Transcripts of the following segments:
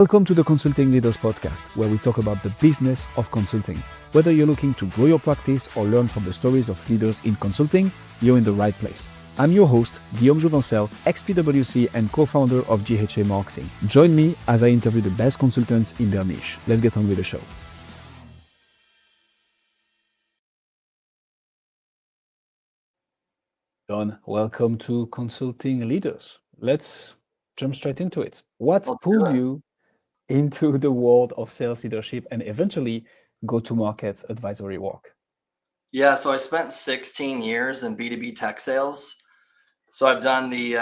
Welcome to the Consulting Leaders Podcast, where we talk about the business of consulting. Whether you're looking to grow your practice or learn from the stories of leaders in consulting, you're in the right place. I'm your host, Guillaume Jouvencel, ex-PwC and co-founder of GHA Marketing. Join me as I interview the best consultants in their niche. Let's get on with the show. Jon, welcome to Consulting Leaders. Let's jump straight into it. What pulled you into the world of sales leadership and eventually go-to-market advisory work? Yeah, so I spent 16 years in B2B tech sales. So I've done the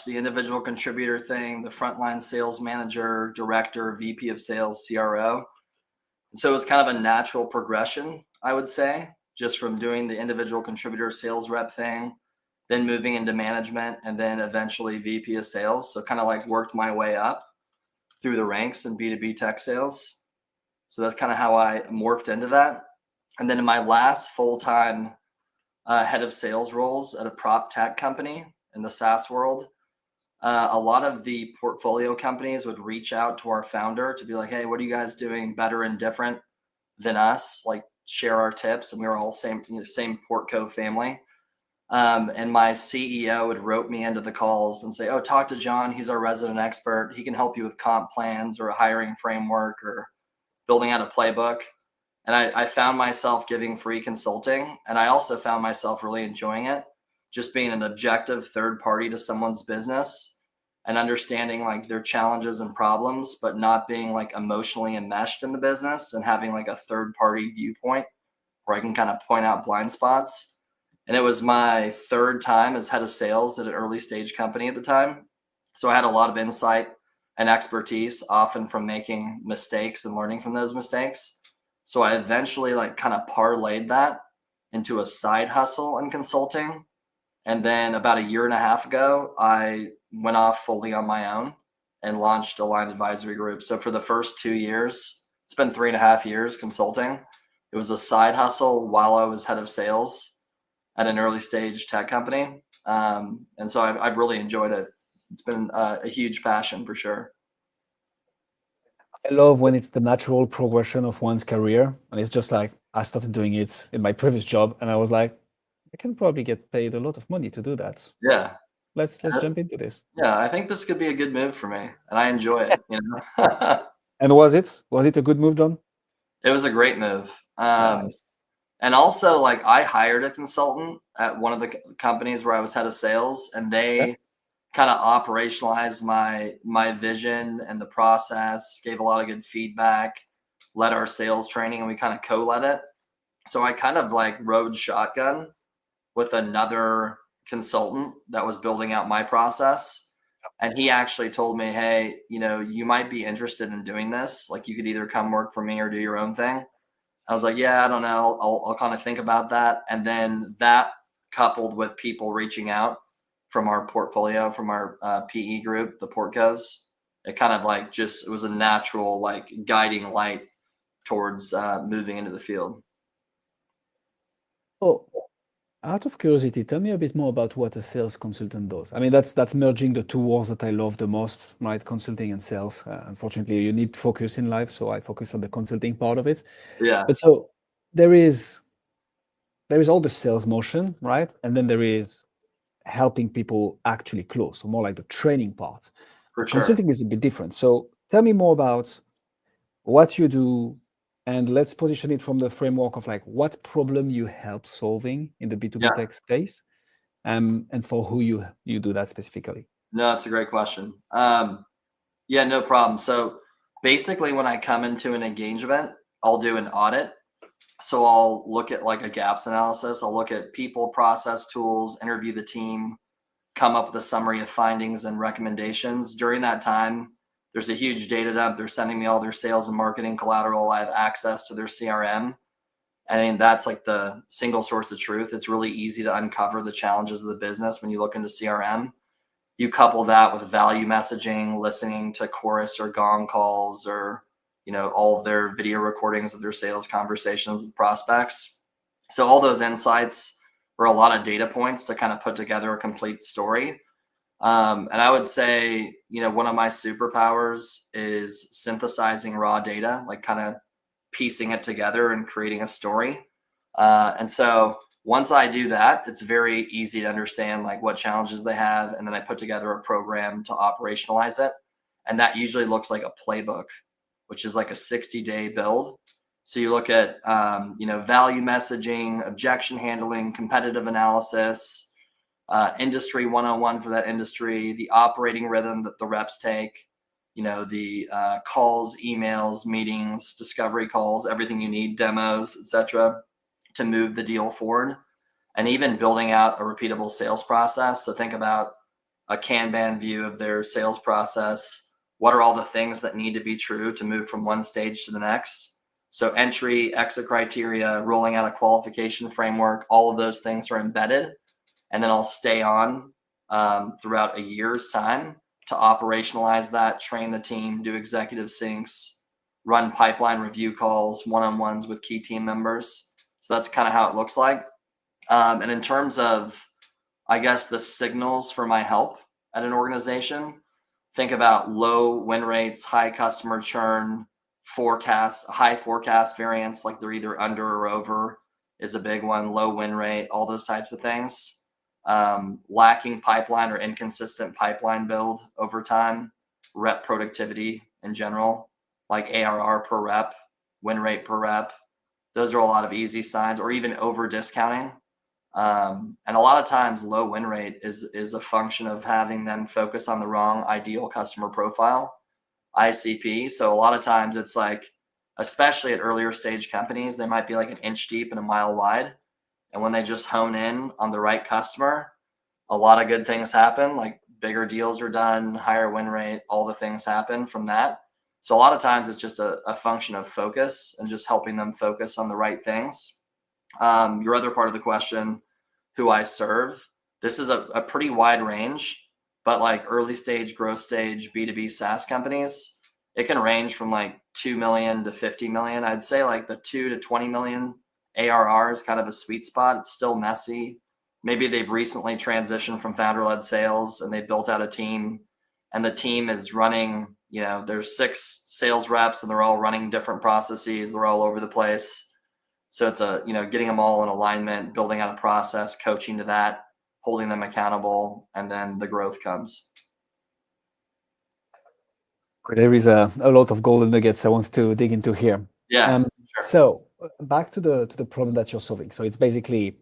individual contributor thing, the frontline sales manager, director, VP of sales, CRO. And so it was kind of a natural progression, I would say, just from doing the individual contributor sales rep thing, then moving into management, and then eventually VP of sales. So kind of like worked my way up through the ranks in B2B tech sales. So that's kind of how I morphed into that. And then in my last full-time head of sales roles at a prop tech company in the SaaS world, a lot of the portfolio companies would reach out to our founder to be like, hey, what are you guys doing better and different than us? Like share our tips. And we were all same Portco family. And my CEO would rope me into the calls and say, oh, talk to Jon. He's our resident expert. He can help you with comp plans or a hiring framework or building out a playbook. And I found myself giving free consulting. And I also found myself really enjoying it, just being an objective third party to someone's business and understanding like their challenges and problems, but not being like emotionally enmeshed in the business and having like a third party viewpoint where I can kind of point out blind spots. And it was my third time as head of sales at an early stage company at the time. So I had a lot of insight and expertise, often from making mistakes and learning from those mistakes. So I eventually like kind of parlayed that into a side hustle in consulting. And then about a year and a half ago, I went off fully on my own and launched Aligned Advisory Group. So for the first 2 years, it's been 3.5 years consulting. It was a side hustle while I was head of sales at an early stage tech company. And so I've really enjoyed it. It's been a huge passion for sure. I love when it's the natural progression of one's career. And it's just like, I started doing it in my previous job and I was like, I can probably get paid a lot of money to do that. Yeah. Let's jump into this. Yeah, I think this could be a good move for me and I enjoy it, you know. And was it a good move, Jon? It was a great move. Nice. And also like I hired a consultant at one of the companies where I was head of sales, and they kind of operationalized my vision and the process, gave a lot of good feedback, led our sales training, and we kind of co-led it. So I kind of like rode shotgun with another consultant that was building out my process. And he actually told me, hey, you know, you might be interested in doing this. Like you could either come work for me or do your own thing. I was like, yeah, I don't know. I'll kind of think about that. And then that coupled with people reaching out from our portfolio, from our PE group, the Portcos, it kind of like just, it was a natural like guiding light towards moving into the field. Oh, out of curiosity, tell me a bit more about what a sales consultant does. I mean, that's merging the two worlds that I love the most, right? Consulting and sales. Unfortunately, you need focus in life, so I focus on the consulting part of it. Yeah. But so there is all the sales motion, right? And then there is helping people actually close, so more like the training part. For But sure. consulting is a bit different. So tell me more about what you do, and let's position it from the framework of like what problem you help solving in the B2B tech space, and for who you do that specifically. No, that's a great question. Yeah, no problem. So basically when I come into an engagement, I'll do an audit. So I'll look at like a gaps analysis. I'll look at people, process, tools, interview the team, come up with a summary of findings and recommendations. During that time, there's a huge data dump. They're sending me all their sales and marketing collateral. I have access to their CRM. I mean, that's like the single source of truth. It's really easy to uncover the challenges of the business when you look into CRM. You couple that with value messaging, listening to chorus or gong calls, or you know, all of their video recordings of their sales conversations with prospects. So all those insights are a lot of data points to kind of put together a complete story. And I would say, one of my superpowers is synthesizing raw data, like kind of piecing it together and creating a story. And so once I do that, it's very easy to understand like what challenges they have. And then I put together a program to operationalize it. And that usually looks like a playbook, which is like a 60-day build. So you look at, value messaging, objection handling, competitive analysis, industry 101 for that industry, the operating rhythm that the reps take, the calls, emails, meetings, discovery calls, everything you need, demos, etc., to move the deal forward, and even building out a repeatable sales process. So think about a Kanban view of their sales process. What are all the things that need to be true to move from one stage to the next? So entry, exit criteria, rolling out a qualification framework, all of those things are embedded. And then I'll stay on throughout a year's time to operationalize that, train the team, do executive syncs, run pipeline review calls, one-on-ones with key team members. So that's kind of how it looks like. And in terms of, I guess, the signals for my help at an organization, think about low win rates, high customer churn, high forecast variance, like they're either under or over is a big one, low win rate, all those types of things. Lacking pipeline or inconsistent pipeline build over time, rep productivity in general, like ARR per rep, win rate per rep. Those are a lot of easy signs, or even over discounting. And a lot of times low win rate is a function of having them focus on the wrong ideal customer profile, ICP. So a lot of times it's like, especially at earlier stage companies, they might be like an inch deep and a mile wide. And when they just hone in on the right customer, a lot of good things happen, like bigger deals are done, higher win rate, all the things happen from that. So a lot of times it's just a function of focus and just helping them focus on the right things. Your other part of the question, who I serve, this is a pretty wide range, but like early stage, growth stage, B2B SaaS companies, it can range from like 2 million to 50 million. I'd say like the 2 to 20 million ARR is kind of a sweet spot. It's still messy. Maybe they've recently transitioned from founder-led sales and they built out a team, and the team is running, there's 6 sales reps and they're all running different processes. They're all over the place. So it's getting them all in alignment, building out a process, coaching to that, holding them accountable, and then the growth comes. There is a lot of golden nuggets I want to dig into here. Yeah, sure. So back to the problem that you're solving. So it's basically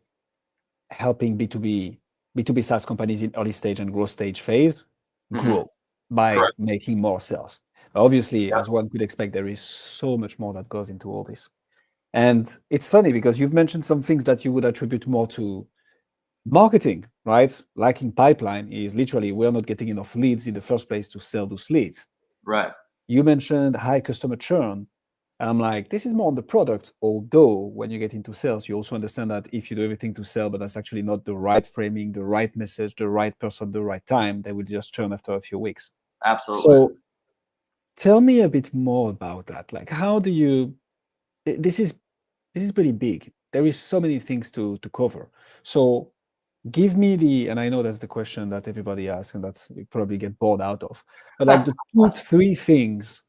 helping B2B SaaS companies in early stage and growth stage phase grow by Correct. making more sales. Obviously, as one could expect, there is so much more that goes into all this. And it's funny because you've mentioned some things that you would attribute more to marketing, right? Lacking pipeline is literally we're not getting enough leads in the first place to sell those leads. Right. You mentioned high customer churn. And I'm like, this is more on the product, although when you get into sales, you also understand that if you do everything to sell, but that's actually not the right framing, the right message, the right person, the right time, they will just churn after a few weeks. Absolutely. So tell me a bit more about that. Like, how do you, this is pretty big. There is so many things to cover. So give me and I know that's the question that everybody asks and that's you probably get bored out of, but like the three things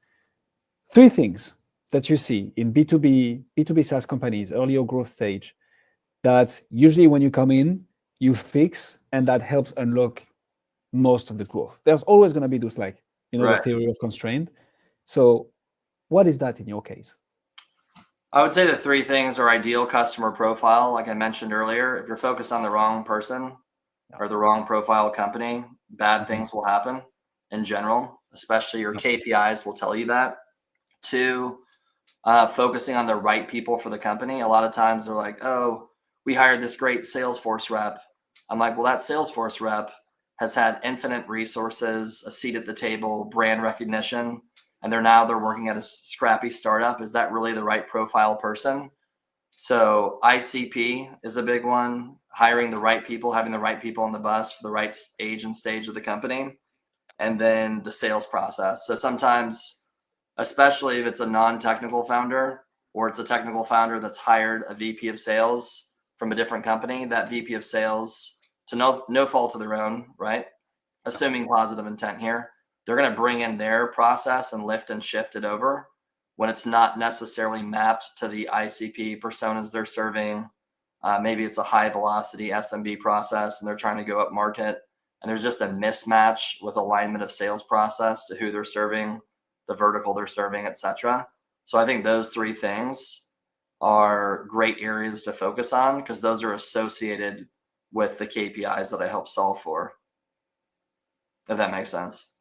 that you see in B2B SaaS companies, earlier growth stage, that usually when you come in, you fix, and that helps unlock most of the growth. There's always going to be those right. The theory of constraint. So what is that in your case? I would say the 3 things are ideal customer profile. Like I mentioned earlier, if you're focused on the wrong person or the wrong profile company, bad things will happen in general, especially your KPIs will tell you that. 2, focusing on the right people for the company. A lot of times they're like, oh, we hired this great Salesforce rep. I'm like, well, that Salesforce rep has had infinite resources, a seat at the table, brand recognition, and they're working at a scrappy startup. Is that really the right profile person? So ICP is a big one, hiring the right people, having the right people on the bus for the right age and stage of the company, and then the sales process. So sometimes, especially if it's a non-technical founder or it's a technical founder that's hired a VP of sales from a different company, that VP of sales, to no fault of their own, right? assuming positive intent here, they're going to bring in their process and lift and shift it over when it's not necessarily mapped to the ICP personas they're serving. Maybe it's a high velocity SMB process and they're trying to go up market. And there's just a mismatch with alignment of sales process to who they're serving, the vertical they're serving, et cetera. So I think those three things are great areas to focus on because those are associated with the KPIs that I help solve for, if that makes sense.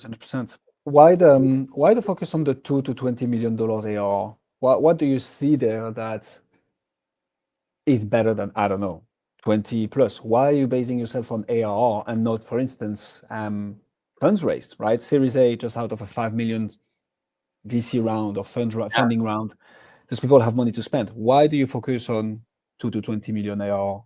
100%. Why the focus on the $2 to $20 million ARR? What do you see there that is better than, I don't know, 20 plus? Why are you basing yourself on ARR and not, for instance, funds raised, right? Series A just out of a 5 million VC round or funding round. Those people have money to spend. Why do you focus on 2 to 20 million ARR?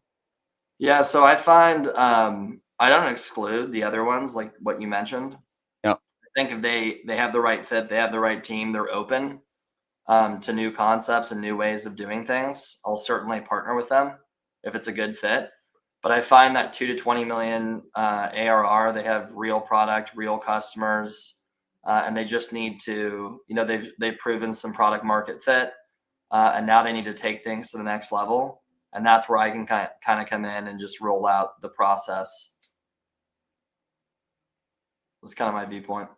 Yeah, so I find I don't exclude the other ones like what you mentioned. Yeah. I think if they have the right fit, they have the right team, they're open to new concepts and new ways of doing things, I'll certainly partner with them if it's a good fit. But I find that 2 to 20 million ARR, they have real product, real customers, and they just need to, they've proven some product market fit, and now they need to take things to the next level. And that's where I can kind of come in and just roll out the process. That's kind of my viewpoint.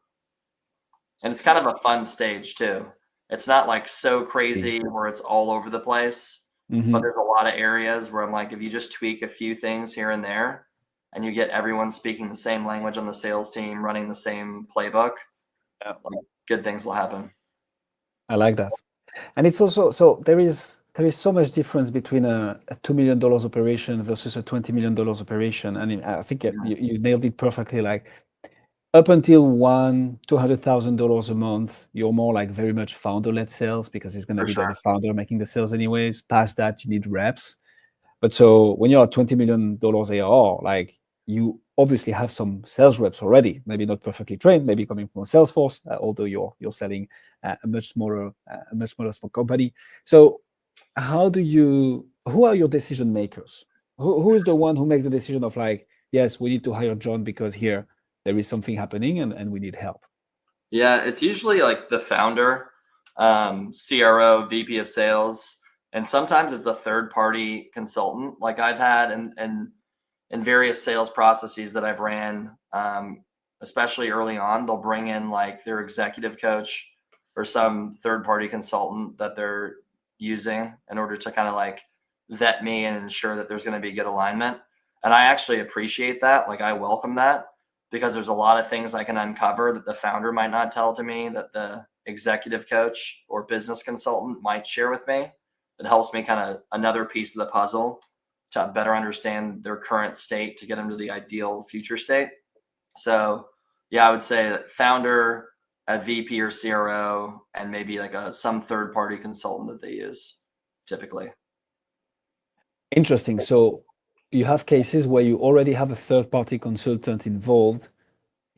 And it's kind of a fun stage too. It's not like so crazy where it's all over the place, but there's a lot of areas where I'm like, if you just tweak a few things here and there and you get everyone speaking the same language on the sales team, running the same playbook, like, good things will happen. I like that. And it's also, so there is so much difference between a $2 million operation versus a $20 million operation. And I think you nailed it perfectly. Like up until $200,000 a month, you're more like very much founder-led sales because it's going to be the founder making the sales anyways. Past that, you need reps. But so when you're at $20 million ARR, like you obviously have some sales reps already, maybe not perfectly trained, maybe coming from a sales force, although you're selling a much smaller small company. So who are your decision makers? Who is the one who makes the decision of like, yes, we need to hire Jon because here there is something happening and we need help? Yeah, it's usually like the founder, CRO, VP of sales, and sometimes it's a third-party consultant. Like I've had in various sales processes that I've ran, especially early on, they'll bring in like their executive coach or some third-party consultant that they're using in order to kind of like vet me and ensure that there's going to be good alignment. And I actually appreciate that. Like I welcome that because there's a lot of things I can uncover that the founder might not tell to me that the executive coach or business consultant might share with me. That helps me kind of another piece of the puzzle to better understand their current state to get them to the ideal future state. So yeah, I would say that founder, a VP or CRO, and maybe like some third-party consultant that they use typically. Interesting. So you have cases where you already have a third-party consultant involved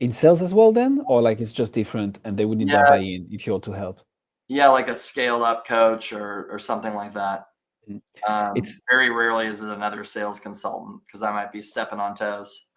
in sales as well then, or like it's just different and they would need their buy-in if you're to help? Yeah, like a scaled up coach or something like that. It's very rarely is it another sales consultant because I might be stepping on toes.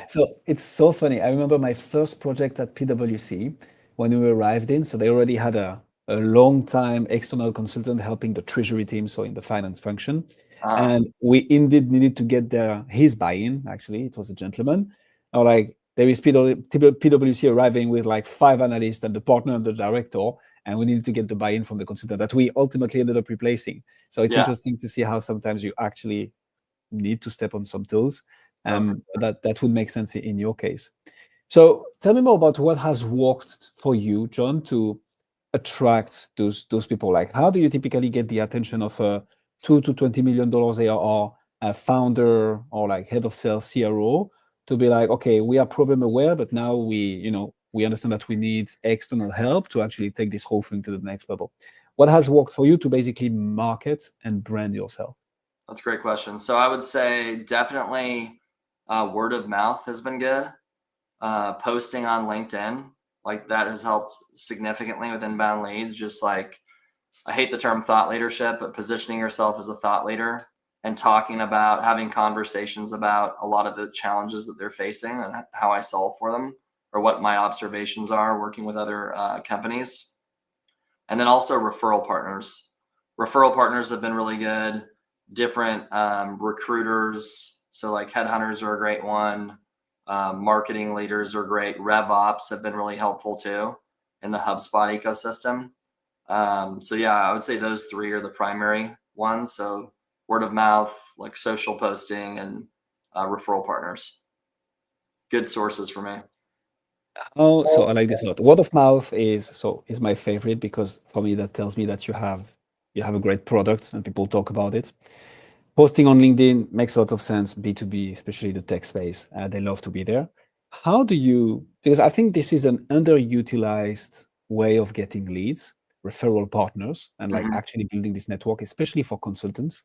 So it's so funny. I remember my first project at PwC when we arrived in. So they already had a long time external consultant helping the treasury team, so in the finance function. And we indeed needed to get his buy-in. Actually, it was a gentleman. Or like there is PwC arriving with like 5 analysts and the partner and the director, and we needed to get the buy-in from the consultant that we ultimately ended up replacing. So it's interesting to see how sometimes you actually need to step on some toes. That would make sense in your case. So tell me more about what has worked for you, Jon, to attract those people. Like, how do you typically get the attention of a $2 to $20 million ARR founder or like head of sales CRO to be like, okay, we are problem aware, but now we understand that we need external help to actually take this whole thing to the next level. What has worked for you to basically market and brand yourself? That's a great question. So I would say definitely word of mouth has been good. Posting on LinkedIn, like that has helped significantly with inbound leads. Just like, I hate the term thought leadership, but positioning yourself as a thought leader and talking about, having conversations about a lot of the challenges that they're facing and how I solve for them, or what my observations are working with other companies. And then also referral partners. Referral partners have been really good. Different recruiters. So like headhunters are a great one. Marketing leaders are great. RevOps have been really helpful too in the HubSpot ecosystem. So yeah, I would say those three are the primary ones. So word of mouth, like social posting, and referral partners. Good sources for me. Oh, so I like this a lot. Word of mouth is my favorite because for me that tells me that you have a great product and people talk about it. Posting on LinkedIn makes a lot of sense. B2B, especially the tech space, they love to be there. How do you? Because I think this is an underutilized way of getting leads, referral partners, and like Mhm. actually building this network, especially for consultants.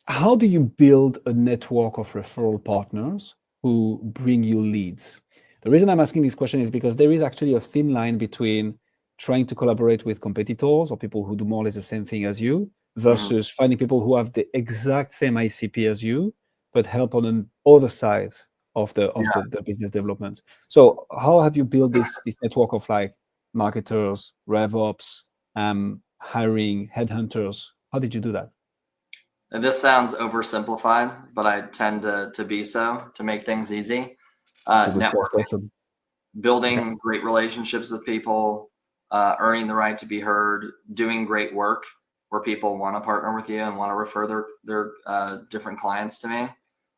How do you build a network of referral partners who bring you leads? The reason I'm asking this question is because there is actually a thin line between trying to collaborate with competitors or people who do more or less the same thing as you Mhm. versus finding people who have the exact same ICP as you, but help on the other side of Yeah. the business development. So how have you built this network of like marketers, RevOps, hiring, headhunters? How did you do that? And this sounds oversimplified, but I tend to be so, to make things easy. It's a good Networking, salesperson. Okay. building great relationships with people, earning the right to be heard, doing great work where people want to partner with you and want to refer their different clients to me.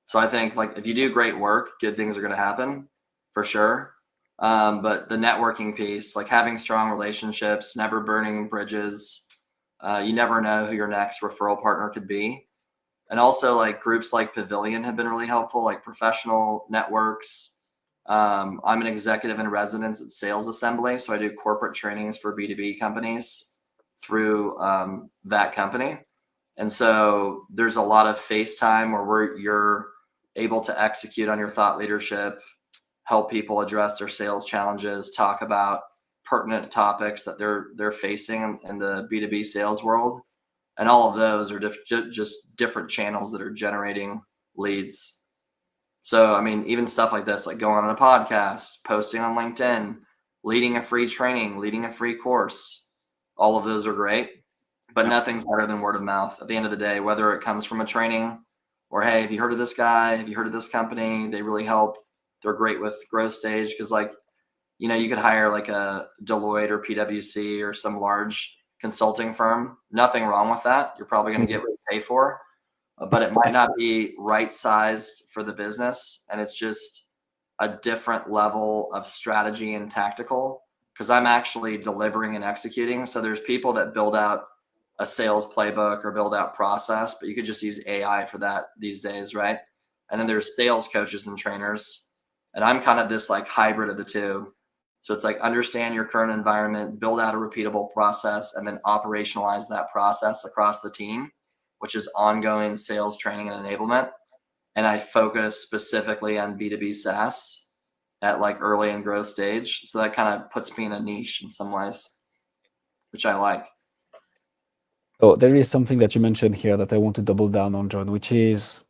So I think like if you do great work, good things are going to happen for sure. But the networking piece, like having strong relationships, never burning bridges, you never know who your next referral partner could be. And also like groups like Pavilion have been really helpful, like professional networks. I'm an executive in residence at Sales Assembly, so I do corporate trainings for B2B companies through that company. And so there's a lot of FaceTime where you're able to execute on your thought leadership, help people address their sales challenges, talk about pertinent topics that they're facing in the B2B sales world. And all of those are just different channels that are generating leads. So, I mean, even stuff like this, like going on a podcast, posting on LinkedIn, leading a free training, leading a free course, all of those are great, but Yeah. nothing's better than word of mouth at the end of the day, whether it comes from a training or, hey, have you heard of this guy? Have you heard of this company? They really help. They're great with growth stage because, like, you could hire like a Deloitte or PwC or some large consulting firm. Nothing wrong with that. You're probably going to Mhm. get what you pay for, but it might not be right sized for the business. And it's just a different level of strategy and tactical because I'm actually delivering and executing. So there's people that build out a sales playbook or build out process, but you could just use AI for that these days, right? And then there's sales coaches and trainers. And I'm kind of this like hybrid of the two. So it's like understand your current environment, build out a repeatable process, and then operationalize that process across the team, which is ongoing sales training and enablement. And I focus specifically on B2B SaaS at like early and growth stage. So that kind of puts me in a niche in some ways, which I like. So there is something that you mentioned here that I want to double down on, John, which is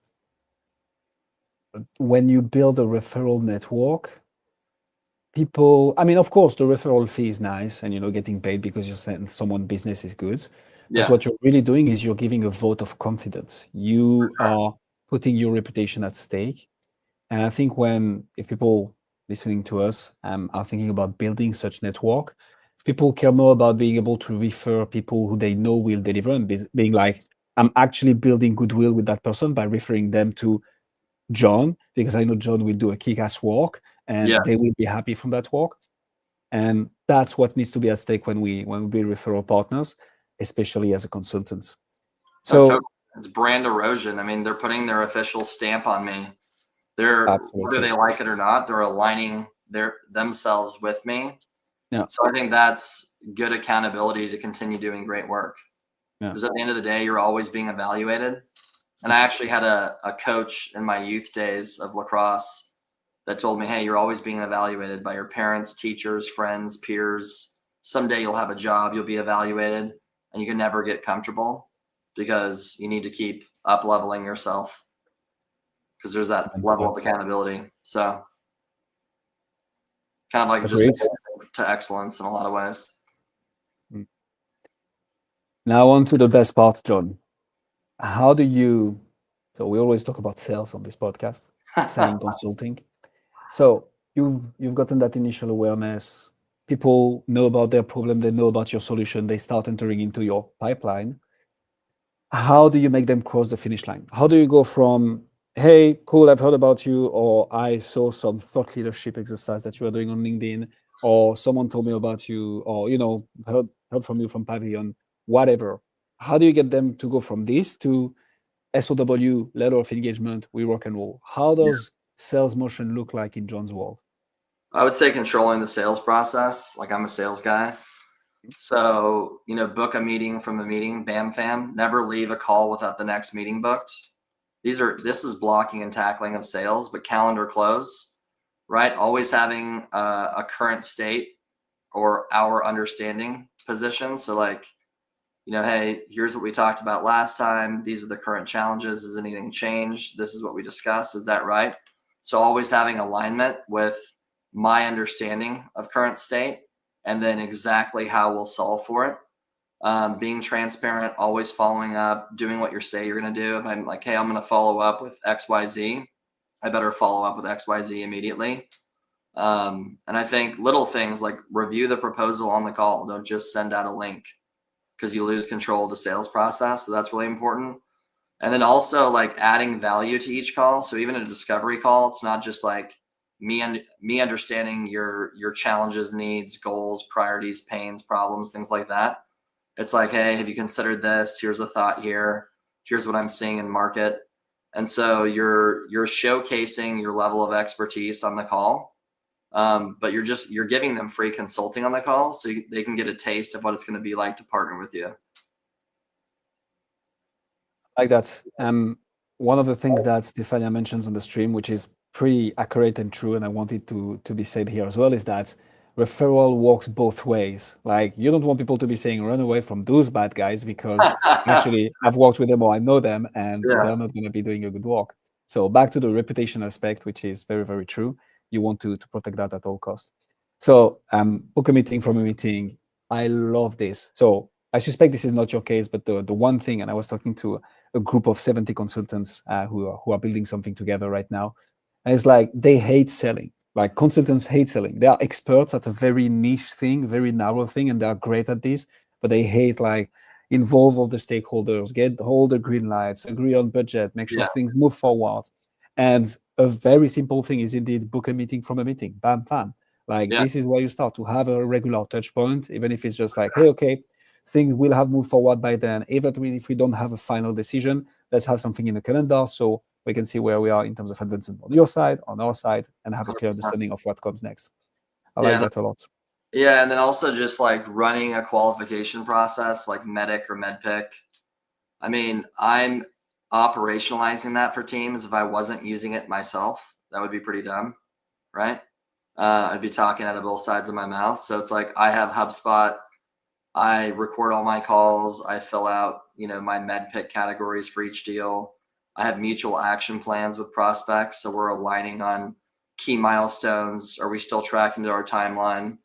when you build a referral network, people, I mean, of course, the referral fee is nice and, getting paid because you're sending someone business is good. But Yeah. what you're really doing is you're giving a vote of confidence. You are putting your reputation at stake. And I think if people listening to us are thinking about building such network, people care more about being able to refer people who they know will deliver and being like, I'm actually building goodwill with that person by referring them to John, because I know John will do a kick-ass work Yeah. and they will be happy from that work. And that's what needs to be at stake when we build referral partners, especially as a consultant. No, totally. So It's brand erosion. I mean, they're putting their official stamp on me. Whether absolutely. they like it or not, they're aligning themselves with me. Yeah. So I think that's good accountability to continue doing great work. Yeah. Because at the end of the day, you're always being evaluated. And I actually had a coach in my youth days of lacrosse that told me, hey, you're always being evaluated by your parents, teachers, friends, peers. Someday you'll have a job, you'll be evaluated, and you can never get comfortable because you need to keep up leveling yourself, because there's that level of accountability. So kind of like Agreed. just to excellence in a lot of ways. Now on to the best part, Jon. How do you, so we always talk about sales on this podcast, selling consulting. So you've gotten that initial awareness. People know about their problem, they know about your solution, they start entering into your pipeline. How do you make them cross the finish line? How do you go from, hey, cool, I've heard about you, or I saw some thought leadership exercise that you are doing on LinkedIn, or someone told me about you, or heard from you from Pavilion, whatever. How do you get them to go from this to SOW, letter of engagement, we rock and roll? How does sales motion look like in Jon's world? I would say controlling the sales process. Like, I'm a sales guy. So, book a meeting from the meeting, bam, fam. Never leave a call without the next meeting booked. This is blocking and tackling of sales, but calendar close, right? Always having a current state or our understanding position. So like, hey, here's what we talked about last time. These are the current challenges. Has anything changed? This is what we discussed. Is that right? So always having alignment with my understanding of current state, and then exactly how we'll solve for it. Being transparent, always following up, doing what you say you're going to do. If I'm like, hey, I'm going to follow up with XYZ, I better follow up with XYZ immediately. And I think little things like review the proposal on the call. Don't just send out a link, because you lose control of the sales process. So that's really important. And then also like adding value to each call. So even a discovery call, it's not just like me understanding your challenges, needs, goals, priorities, pains, problems, things like that. It's like, hey, have you considered this? Here's a thought here. Here's what I'm seeing in market. And so you're showcasing your level of expertise on the call. But you're giving them free consulting on the call, so they can get a taste of what it's going to be like to partner with you. Like that. One of the things that Stefania mentions on the stream, which is pretty accurate and true, and I want it to be said here as well, is that referral works both ways. Like, you don't want people to be saying run away from those bad guys, because actually I've worked with them or I know them, and they're not going to be doing a good work. So back to the reputation aspect, which is very, very true. You want to protect that at all costs. So book a meeting from a meeting. I love this. So I suspect this is not your case, but the one thing, and I was talking to a group of 70 consultants who are building something together right now, and it's like they hate selling. Like, consultants hate selling. They are experts at a very niche thing, very narrow thing, and they are great at this, but they hate like involve all the stakeholders, get all the green lights, agree on budget, make sure things move forward. And a very simple thing is indeed book a meeting from a meeting. Bam, bam. Like, this is where you start to have a regular touch point, even if it's just like, hey, okay, things will have moved forward by then. Even if we don't have a final decision, let's have something in the calendar so we can see where we are in terms of advancement on your side, on our side, and have a clear understanding of what comes next. I like that a lot. Yeah, and then also just like running a qualification process like MEDDIC or MEDPIC. I mean, I'm operationalizing that for teams. If I wasn't using it myself, that would be pretty dumb, right? I'd be talking out of both sides of my mouth. So it's like, I have HubSpot. I record all my calls. I fill out, my MEDPIC categories for each deal. I have mutual action plans with prospects. So we're aligning on key milestones. Are we still tracking to our timeline?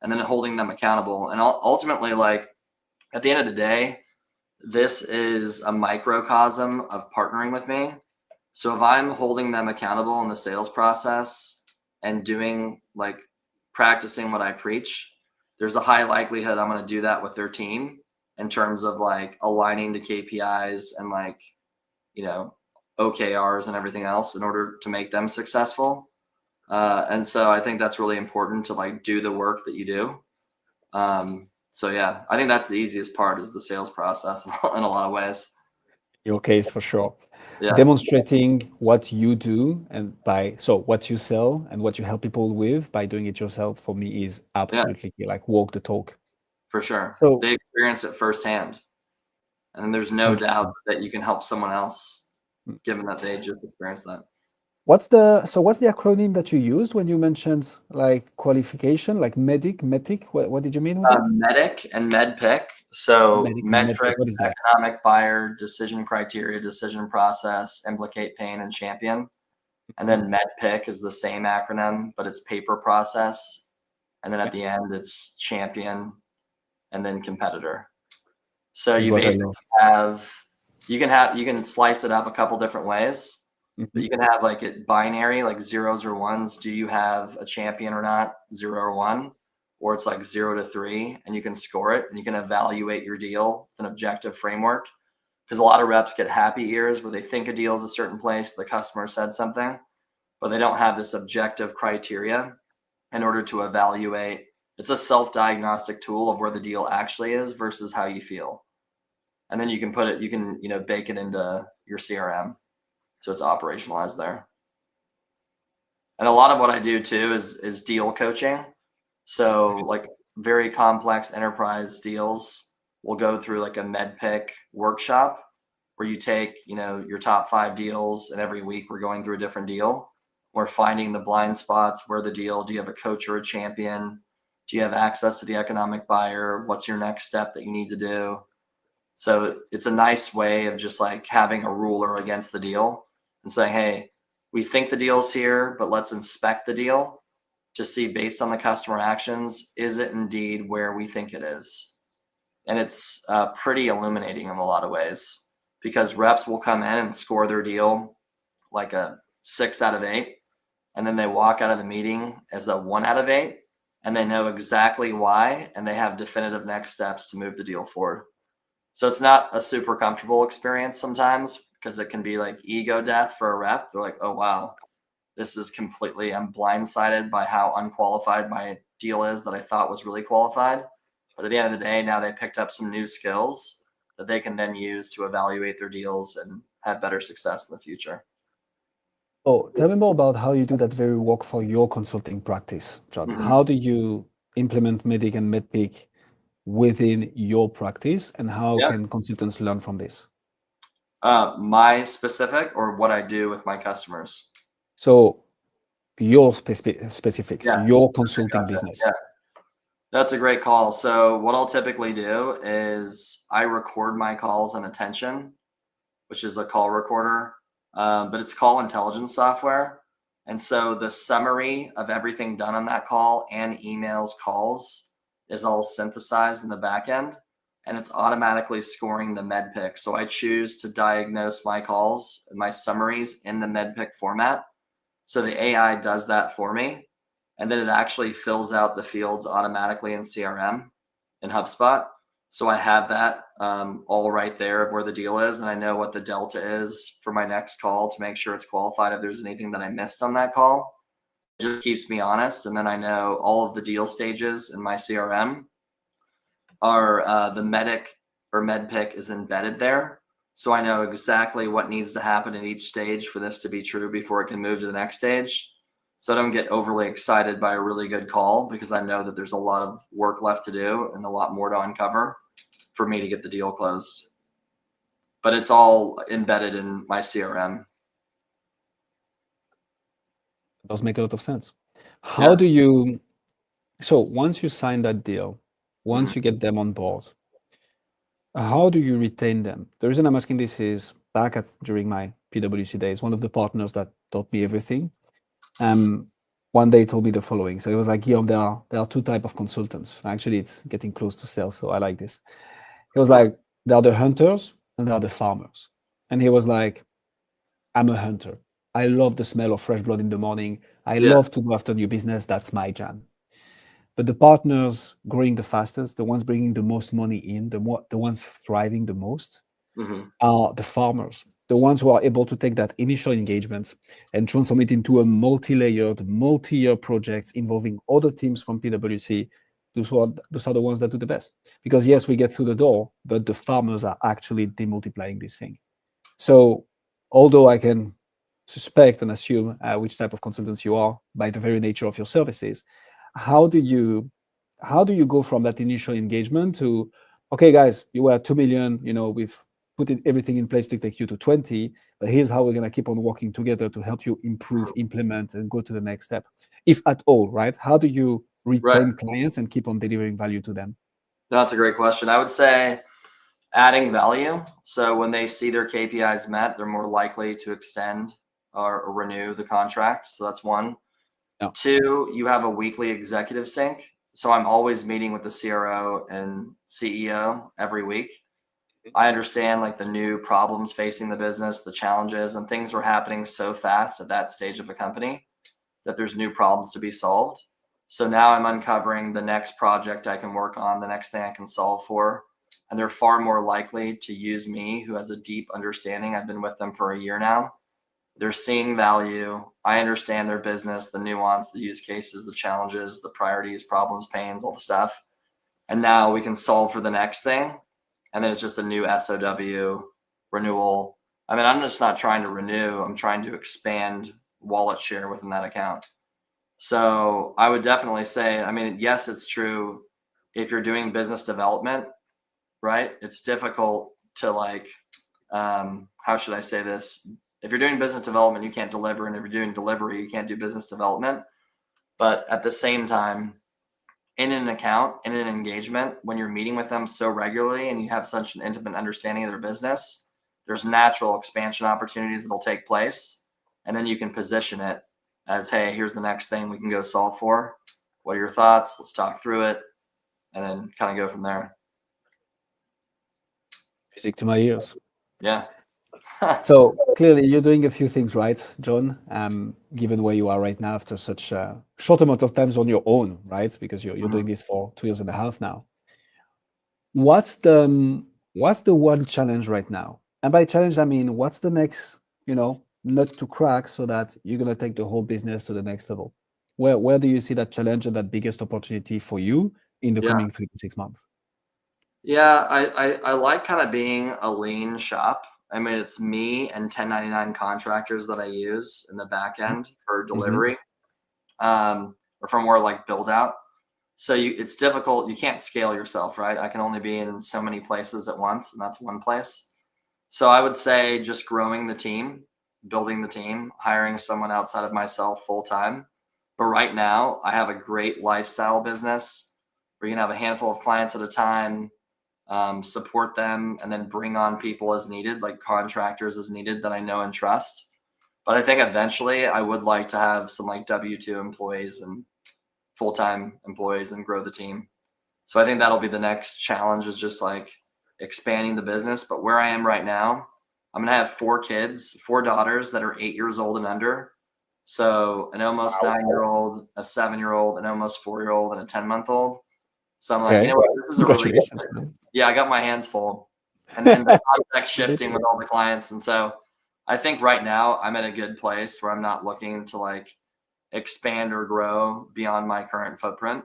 And then holding them accountable. And ultimately, like, at the end of the day, this is a microcosm of partnering with me. So if I'm holding them accountable in the sales process and doing, like, practicing what I preach, there's a high likelihood I'm going to do that with their team in terms of like aligning to KPIs and like, OKRs and everything else in order to make them successful. And so I think that's really important to like do the work that you do. So yeah, I think that's the easiest part, is the sales process in a lot of ways. Your case for sure. Yeah. Demonstrating what you do and what you sell and what you help people with by doing it yourself, for me, is absolutely key. Like, walk the talk. For sure. So they experience it firsthand. And there's no doubt that you can help someone else, given that they just experienced that. What's the acronym that you used when you mentioned like qualification, like medic? What did you mean with that? Medic and MedPick. So Medic and medpic. metrics, What is that? economic buyer, decision criteria, decision process, implicate pain, and champion. And then MedPick is the same acronym, but it's paper process. And then at the end, it's champion and then competitor. So Is you what I basically love. you can slice it up a couple different ways, but you can have like it binary, like zeros or ones. Do you have a champion or not? 0 or 1, or it's like 0 to 3, and you can score it and you can evaluate your deal with an objective framework. Because a lot of reps get happy ears where they think a deal is a certain place, the customer said something, but they don't have this objective criteria in order to evaluate. It's a self-diagnostic tool of where the deal actually is versus how you feel. And then you can bake it into your CRM. So it's operationalized there. And a lot of what I do too is deal coaching. So like very complex enterprise deals, we'll go through like a MedPick workshop where you take, your top 5 deals, and every week we're going through a different deal. We're finding the blind spots. Where the deal, do you have a coach or a champion? Do you have access to the economic buyer? What's your next step that you need to do? So it's a nice way of just like having a ruler against the deal and saying, hey, we think the deal's here, but let's inspect the deal to see, based on the customer actions, is it indeed where we think it is? And it's pretty illuminating in a lot of ways, because reps will come in and score their deal like a 6 out of 8. And then they walk out of the meeting as a 1 out of 8, and they know exactly why, and they have definitive next steps to move the deal forward. So it's not a super comfortable experience sometimes, because it can be like ego death for a rep. They're like, oh, wow, this is completely, I'm blindsided by how unqualified my deal is that I thought was really qualified. But at the end of the day, now they picked up some new skills that they can then use to evaluate their deals and have better success in the future. Oh, tell me more about how you do that very work for your consulting practice, Jon. How do you implement Medic and MedPick within your practice, and how can consultants learn from this? My specific, or what I do with my customers? So your specifics, your consulting business. Yeah, that's a great call. So what I'll typically do is I record my calls in Attention, which is a call recorder, but it's call intelligence software. And so the summary of everything done on that call and emails, calls, is all synthesized in the back end, and it's automatically scoring the MedPick. So I choose to diagnose my calls and my summaries in the MedPick format. So the AI does that for me, and then it actually fills out the fields automatically in CRM in HubSpot. So I have that all right there of where the deal is, and I know what the delta is for my next call to make sure it's qualified if there's anything that I missed on that call. It just keeps me honest. And then I know all of the deal stages in my CRM are the medic or MedPick is embedded there. So I know exactly what needs to happen in each stage for this to be true before it can move to the next stage. So I don't get overly excited by a really good call, because I know that there's a lot of work left to do and a lot more to uncover for me to get the deal closed. But it's all embedded in my CRM. It does make a lot of sense. How do you, so once you sign that deal, once you get them on board, how do you retain them? The reason I'm asking this is during my PwC days, one of the partners that taught me everything, one day told me the following. So it was like, Guillaume, there are 2 types of consultants. Actually, it's getting close to sales, so I like this. He was like, there are the hunters and there are the farmers. And he was like, I'm a hunter. I love the smell of fresh blood in the morning. I love to go after new business. That's my jam. But the partners growing the fastest, the ones bringing the most money in, the ones thriving the most, are the farmers, the ones who are able to take that initial engagement and transform it into a multi-layered, multi-year projects involving other teams from PwC. Those are the ones that do the best. Because yes, we get through the door, but the farmers are actually demultiplying this thing. So although I can suspect and assume which type of consultants you are by the very nature of your services, how do you go from that initial engagement to, okay, guys, you were 2 million, we've put everything in place to take you to 20, but here's how we're going to keep on working together to help you improve, implement, and go to the next step, if at all, right? How do you retain clients and keep on delivering value to them? That's a great question. I would say adding value. So when they see their KPIs met, they're more likely to extend or renew the contract. So that's one. Yeah. Two, you have a weekly executive sync. So I'm always meeting with the CRO and CEO every week. I understand like the new problems facing the business, the challenges, and things are happening so fast at that stage of a company that there's new problems to be solved. So now I'm uncovering the next project I can work on, the next thing I can solve for. And they're far more likely to use me, who has a deep understanding. I've been with them for a year now. They're seeing value. I understand their business, the nuance, the use cases, the challenges, the priorities, problems, pains, all the stuff. And now we can solve for the next thing. And then it's just a new SOW renewal. I mean, I'm just not trying to renew. I'm trying to expand wallet share within that account. So I would definitely say, I mean, yes, it's true. If you're doing business development, right, it's difficult to like, how should I say this? If you're doing business development, you can't deliver. And if you're doing delivery, you can't do business development. But at the same time, in an account, in an engagement, when you're meeting with them so regularly and you have such an intimate understanding of their business, there's natural expansion opportunities that'll take place. And then you can position it as, hey, here's the next thing we can go solve for. What are your thoughts? Let's talk through it. And then kind of go from there. Music to my ears. Yeah. So clearly you're doing a few things right, Jon, given where you are right now after such a short amount of time on your own, right? Because you're doing this for 2.5 years now. What's the one challenge right now? And by challenge, I mean, what's the next, nut to crack so that you're going to take the whole business to the next level? Where do you see that challenge and that biggest opportunity for you in the coming 3 to 6 months? Yeah, I like kind of being a lean shop. I mean, it's me and 1099 contractors that I use in the back end for delivery, or for more like build out. So it's difficult. You can't scale yourself, right? I can only be in so many places at once, and that's one place. So I would say just growing the team, building the team, hiring someone outside of myself full time. But right now I have a great lifestyle business where you can have a handful of clients at a time, support them, and then bring on people as needed, like contractors as needed that I know and trust. But I think eventually I would like to have some like W-2 employees and full-time employees and grow the team. So I think that'll be the next challenge, is just like expanding the business. But where I am right now, I'm going to have 4 kids, 4 daughters that are 8 years old and under. So an almost 9-year-old, a 7-year-old, an almost 4-year-old, and a 10-month-old. So I'm like, you know what, this is a really good thing. Yeah, I got my hands full. And then the context shifting with all the clients. And so I think right now I'm at a good place where I'm not looking to like expand or grow beyond my current footprint,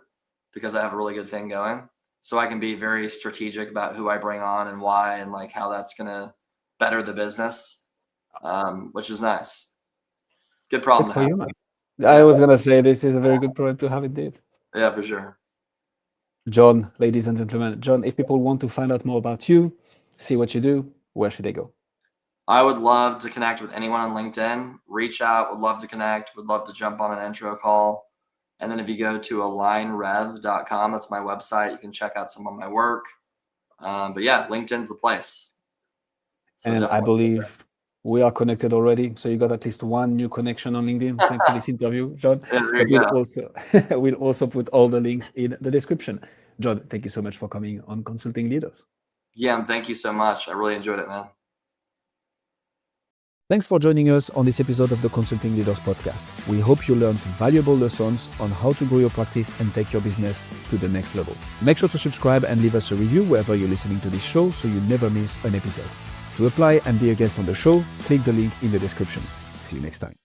because I have a really good thing going. So I can be very strategic about who I bring on and why, and like how that's going to better the business, which is nice. Good problem to have. You, man. I was going to say this is a very good problem to have indeed. Yeah, for sure. Jon, ladies and gentlemen, Jon, if people want to find out more about you, see what you do, where should they go? I would love to connect with anyone on LinkedIn. Reach out, would love to connect, would love to jump on an intro call. And then if you go to alignrev.com, that's my website, you can check out some of my work. But yeah, LinkedIn's the place. So and I believe we are connected already. So you got at least one new connection on LinkedIn thanks to this interview, Jon. But we'll also put all the links in the description. Jon, thank you so much for coming on Consulting Leaders. Yeah, thank you so much. I really enjoyed it, man. Thanks for joining us on this episode of the Consulting Leaders podcast. We hope you learned valuable lessons on how to grow your practice and take your business to the next level. Make sure to subscribe and leave us a review wherever you're listening to this show so you never miss an episode. To apply and be a guest on the show, click the link in the description. See you next time.